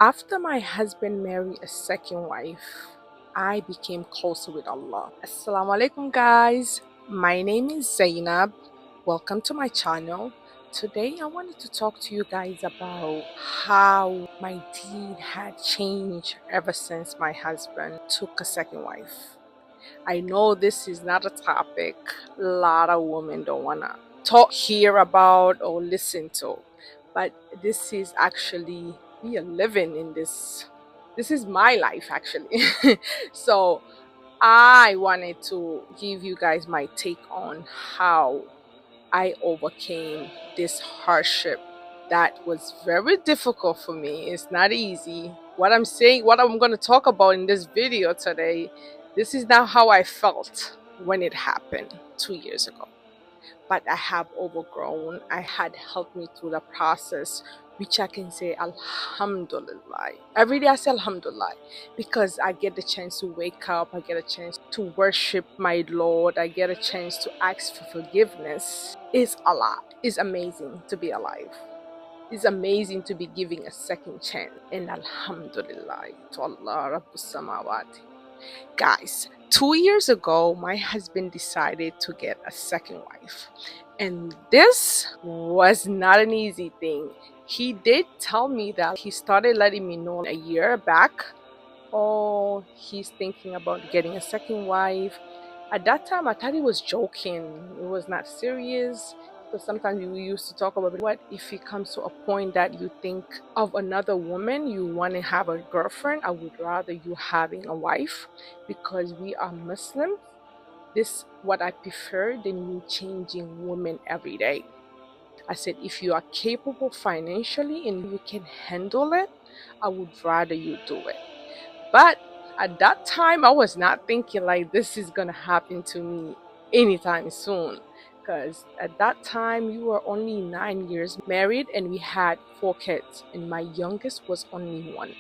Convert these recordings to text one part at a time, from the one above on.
After my husband married a second wife, I became closer with Allah. Assalamu alaikum, guys. My name is Zainab. Welcome to my channel. Today, I wanted to talk to you guys about how my deed had changed ever since my husband took a second wife. I know this is not a topic a lot of women don't want to hear about or listen to, but this is actually, we are living in this. This is my life actually. So I wanted to give you guys my take on how I overcame this hardship that was very difficult for me. It's not easy. What I'm going to talk about in this video today, this is not how I felt when it happened 2 years ago. But I have overgrown. I had helped me through the process, which I can say Alhamdulillah. Every day I say Alhamdulillah because I get the chance to wake up, I get a chance to worship my Lord, I get a chance to ask for forgiveness. It's a lot. It's amazing to be alive. It's amazing to be giving a second chance. And Alhamdulillah to Allah Rabbus Samawati. Guys, 2 years ago, my husband decided to get a second wife. And this was not an easy thing. He did tell me that he started letting me know a year back, oh, he's thinking about getting a second wife. At that time, I thought he was joking. It was not serious. Because sometimes we used to talk about what if it comes to a point that you think of another woman, you want to have a girlfriend. I would rather you having a wife because we are Muslims. This what I prefer than me changing women every day. I said, if you are capable financially and you can handle it, I would rather you do it. But at that time, I was not thinking like this is gonna happen to me anytime soon. Because at that time, we were only 9 years married and we had 4 kids, and my youngest was only 1.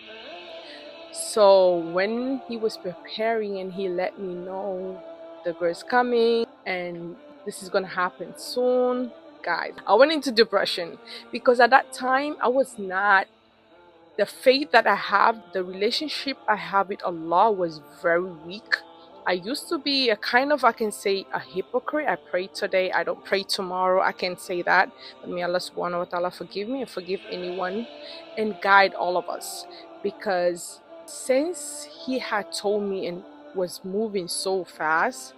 So when he was preparing and he let me know the girl's coming and this is gonna happen soon, guys, I went into depression because at that time I was not, the faith that I have, the relationship I have with Allah was very weak. I used to be a kind of, I can say, a hypocrite. I pray today, I don't pray tomorrow. I can say that. But may Allah subhanahu wa ta'ala forgive me and forgive anyone and guide all of us. Because since he had told me and was moving so fast,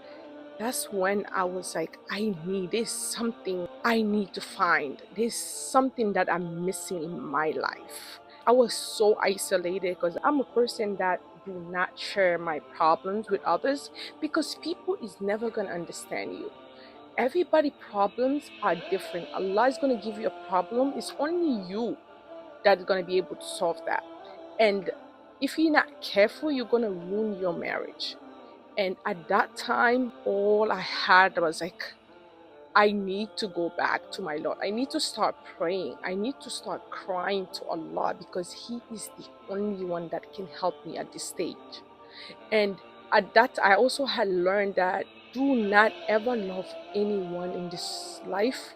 that's when I was like, there's something I need to find. There's something that I'm missing in my life. I was so isolated because I'm a person that do not share my problems with others because people is never going to understand you. Everybody problems are different. Allah is going to give you a problem. It's only you that is going to be able to solve that. And if you're not careful, you're going to ruin your marriage. And at that time, all I had was like, I need to go back to my Lord. I need to start praying. I need to start crying to Allah because He is the only one that can help me at this stage. And at that, I also had learned that do not ever love anyone in this life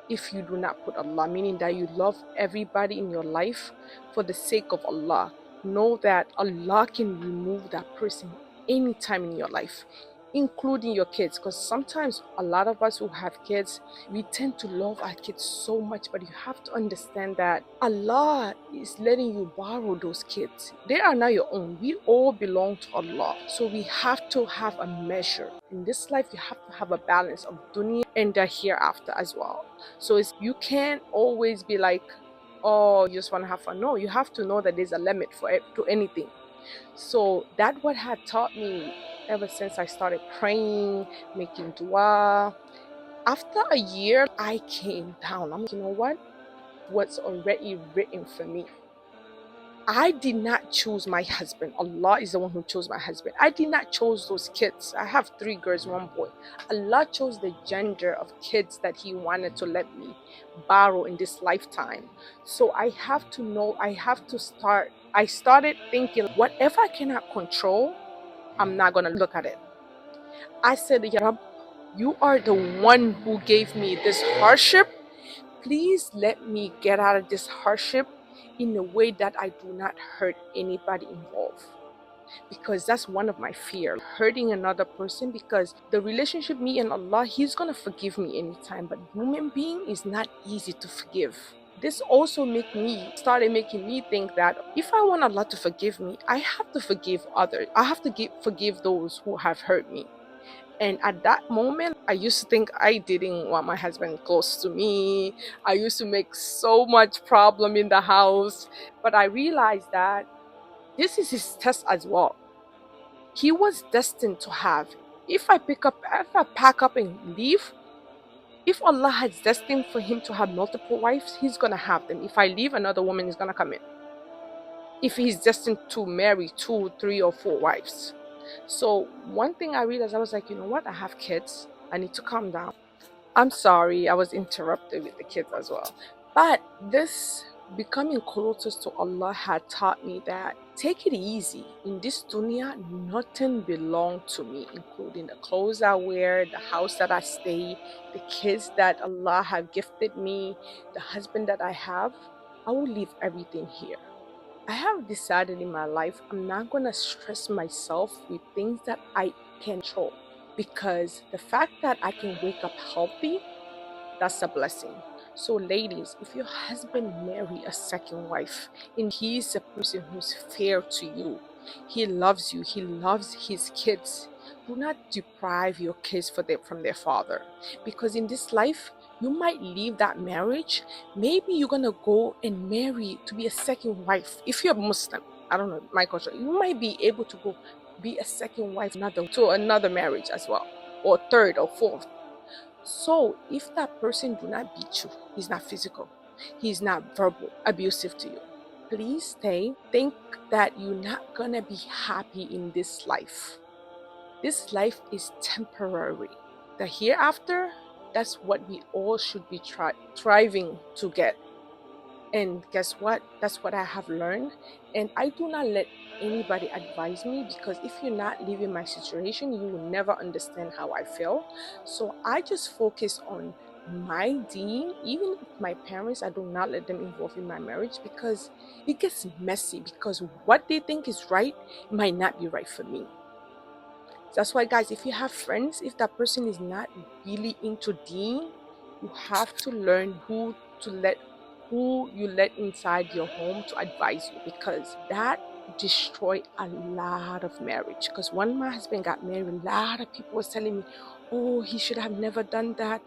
if you do not put Allah, meaning that you love everybody in your life for the sake of Allah. Know that Allah can remove that person anytime in your life, including your kids, because sometimes a lot of us who have kids, we tend to love our kids so much, but you have to understand that Allah is letting you borrow those kids. They are not your own. We all belong to Allah, so we have to have a measure. In this life, you have to have a balance of dunya and the hereafter as well. So you can't always be like, oh, you just want to have fun. No, you have to know that there's a limit for it, to anything. So that what had taught me ever since I started praying, making dua. After a year, I came down. I'm like, you know what? What's already written for me. I did not choose my husband. Allah is the one who chose my husband. I did not choose those kids. I have 3 girls, 1 boy. Allah chose the gender of kids that He wanted to let me borrow in this lifetime. So I have to know, I started thinking, whatever I cannot control, I'm not going to look at it. I said, Ya Rab, you are the one who gave me this hardship. Please let me get out of this hardship in a way that I do not hurt anybody involved, because that's one of my fear, hurting another person, because the relationship me and Allah, he's gonna forgive me anytime, but human being is not easy to forgive. This also started making me think that if I want Allah to forgive me, I have to forgive others. I have to forgive those who have hurt me. And at that moment, I used to think I didn't want my husband close to me. I used to make so much problem in the house. But I realized that this is his test as well. He was destined to have. If I pack up and leave, if Allah has destined for him to have multiple wives, he's gonna have them. If I leave, another woman is gonna come in. If he's destined to marry 2, 3, or 4 wives. So one thing I realized, I was like, you know what? I have kids. I need to calm down. I'm sorry, I was interrupted with the kids as well. But this becoming closer to Allah had taught me that take it easy. In this dunya, nothing belongs to me, including the clothes I wear, the house that I stay, the kids that Allah have gifted me, the husband that I have. I will leave everything here. I have decided in my life I'm not going to stress myself with things that I can control, because the fact that I can wake up healthy, that's a blessing. So ladies, if your husband marry a second wife and he's a person who's fair to you, he loves you, he loves his kids, do not deprive your kids from their father. Because in this life, you might leave that marriage. Maybe you're gonna go and marry to be a second wife. If you're Muslim, I don't know, my culture, you might be able to go be a second wife to another marriage as well, or third or fourth. So if that person do not beat you, he's not physical, he's not verbal abusive to you, please stay. Think that you're not gonna be happy in this life. This life is temporary. The hereafter, that's what we all should be striving to get. And guess what? That's what I have learned. And I do not let anybody advise me, because if you're not living my situation, you will never understand how I feel. So I just focus on my deen. Even with my parents, I do not let them involve in my marriage, because it gets messy, because what they think is right might not be right for me. That's why, guys, if you have friends, if that person is not really into deen, you have to learn who you let inside your home to advise you, because that destroy a lot of marriage. Because when my husband got married, a lot of people was telling me, oh, he should have never done that.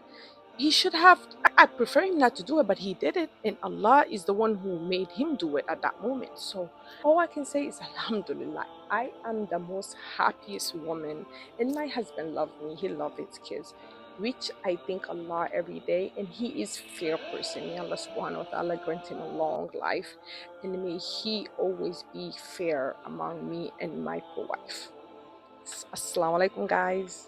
He should have. I prefer him not to do it, but he did it, and Allah is the one who made him do it at that moment. So all I can say is Alhamdulillah. I am the most happiest woman, and my husband loves me. He loves his kids, which I thank Allah every day. And he is fair person. May Allah subhanahu wa ta'ala grant him a long life, and may he always be fair among me and my co-wife. Assalamu alaikum, guys.